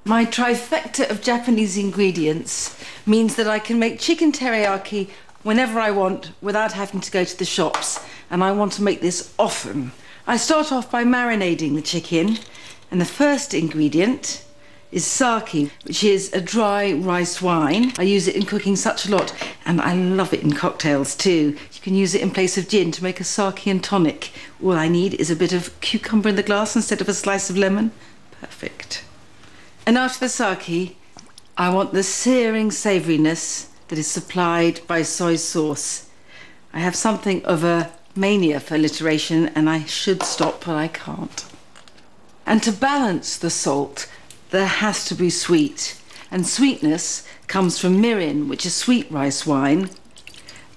My trifecta of Japanese ingredients means that I can make chicken teriyaki whenever I want without having to go to the shops, and I want to make this often. I start off by marinating the chicken, and the first ingredient is sake, which is a dry rice wine. I use it in cooking such a lot, and I love it in cocktails too. You can use it in place of gin to make a sake and tonic. All I need is a bit of cucumber in the glass instead of a slice of lemon. Perfect. And after the sake, I want the searing savouriness that is supplied by soy sauce. I have something of a mania for alliteration, and I should stop, but I can't. And to balance the salt, there has to be sweet. And sweetness comes from mirin, which is sweet rice wine,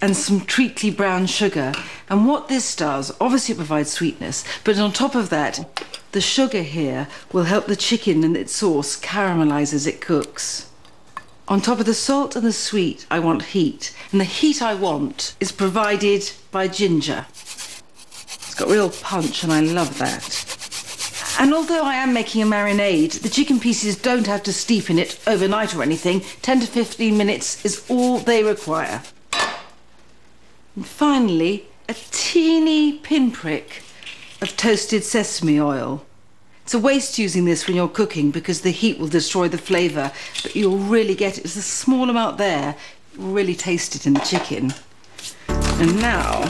and some treacly brown sugar. And what this does, obviously it provides sweetness, but on top of that, the sugar here will help the chicken and its sauce caramelise as it cooks. On top of the salt and the sweet, I want heat. And the heat I want is provided by ginger. It's got real punch, and I love that. And although I am making a marinade, the chicken pieces don't have to steep in it overnight or anything. 10 to 15 minutes is all they require. And finally, a teeny pinprick of toasted sesame oil. It's a waste using this when you're cooking because the heat will destroy the flavour, but you'll really get it. It's a small amount there. You'll really taste it in the chicken. And now,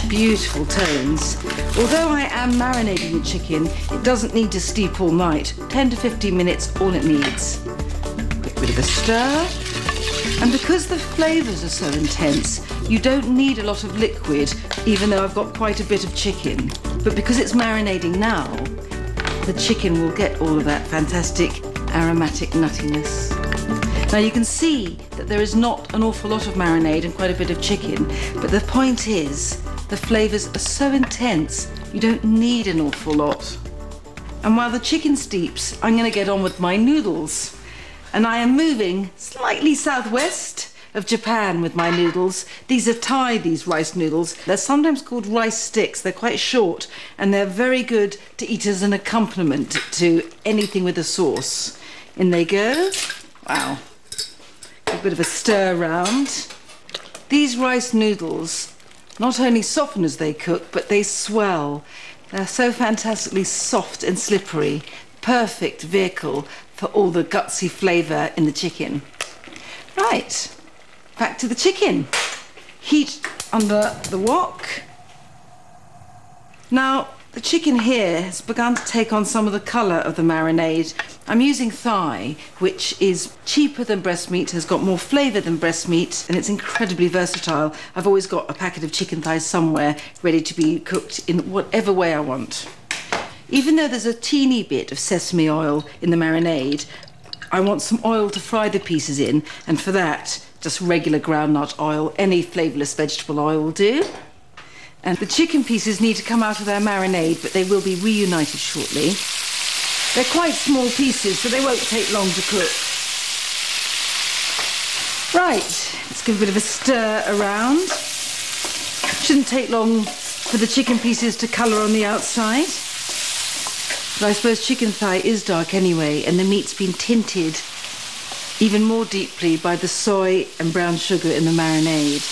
beautiful tones. Although I am marinating the chicken, it doesn't need to steep all night. 10 to 15 minutes, all it needs. Quick bit of a stir. And because the flavours are so intense, you don't need a lot of liquid, even though I've got quite a bit of chicken. But because it's marinating now, the chicken will get all of that fantastic aromatic nuttiness. Now you can see that there is not an awful lot of marinade and quite a bit of chicken, but the point is, the flavours are so intense, you don't need an awful lot. And while the chicken steeps, I'm going to get on with my noodles. And I am moving slightly southwest of Japan with my noodles. These are Thai, these rice noodles. They're sometimes called rice sticks. They're quite short, and they're very good to eat as an accompaniment to anything with a sauce. In they go. Wow. A bit of a stir around. These rice noodles not only soften as they cook, but they swell. They're so fantastically soft and slippery. Perfect vehicle for all the gutsy flavour in the chicken. Right, back to the chicken. Heat under the wok. Now, the chicken here has begun to take on some of the colour of the marinade. I'm using thigh, which is cheaper than breast meat, has got more flavour than breast meat, and it's incredibly versatile. I've always got a packet of chicken thighs somewhere ready to be cooked in whatever way I want. Even though there's a teeny bit of sesame oil in the marinade, I want some oil to fry the pieces in, and for that, just regular groundnut oil, any flavourless vegetable oil will do. And the chicken pieces need to come out of their marinade, but they will be reunited shortly. They're quite small pieces, so they won't take long to cook. Right, let's give a bit of a stir around. Shouldn't take long for the chicken pieces to colour on the outside. But I suppose chicken thigh is dark anyway, and the meat's been tinted even more deeply by the soy and brown sugar in the marinade.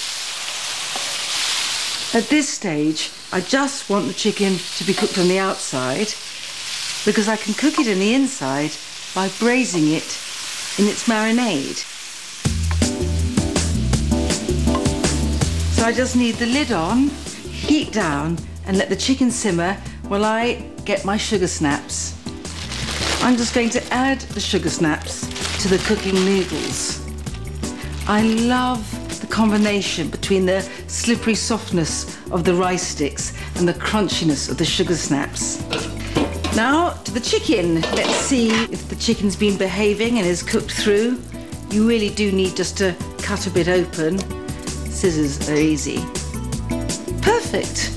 At this stage, I just want the chicken to be cooked on the outside because I can cook it in the inside by braising it in its marinade. So I just need the lid on, heat down, and let the chicken simmer while I get my sugar snaps. I'm just going to add the sugar snaps to the cooking noodles. I love the combination between the slippery softness of the rice sticks and the crunchiness of the sugar snaps. Now to the chicken. Let's see if the chicken's been behaving and is cooked through. You really do need just to cut a bit open. Scissors are easy. Perfect.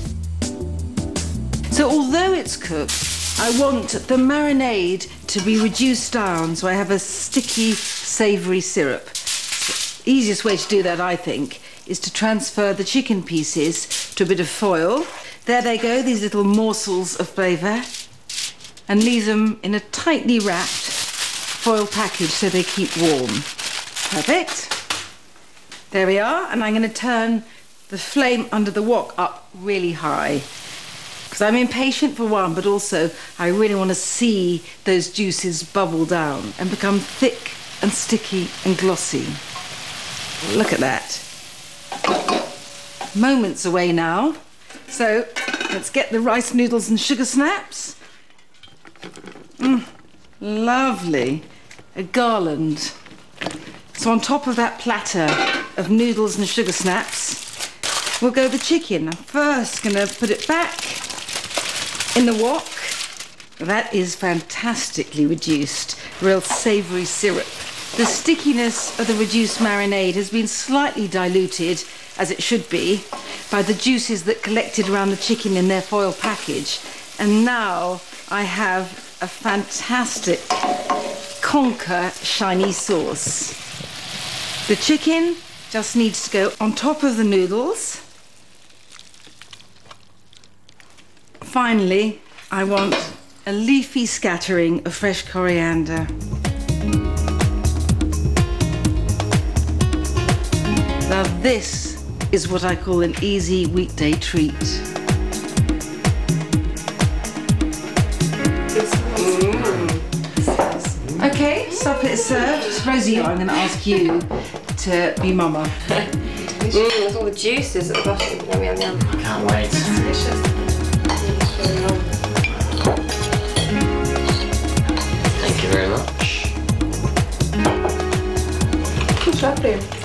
So although it's cooked, I want the marinade to be reduced down so I have a sticky, savoury syrup. The easiest way to do that, I think, is to transfer the chicken pieces to a bit of foil. There they go, these little morsels of flavour, and leave them in a tightly wrapped foil package so they keep warm. Perfect. There we are, and I'm going to turn the flame under the wok up really high. Because I'm impatient for one, but also I really want to see those juices bubble down and become thick and sticky and glossy. Look at that. Moments away now. So let's get the rice noodles and sugar snaps. Lovely. A garland. So on top of that platter of noodles and sugar snaps, we'll go the chicken. I'm first going to put it back in the wok. That is fantastically reduced. Real savoury syrup. The stickiness of the reduced marinade has been slightly diluted, as it should be, by the juices that collected around the chicken in their foil package. And now I have a fantastic conker shiny sauce. The chicken just needs to go on top of the noodles. Finally, I want a leafy scattering of fresh coriander. Now this is what I call an easy weekday treat. Okay, supper is served. Rosie, I'm going to ask you to be mama. There's all the juices at the bottom. Yum, yum, yum. I can't wait. It's delicious. Thank you very much. It's lovely.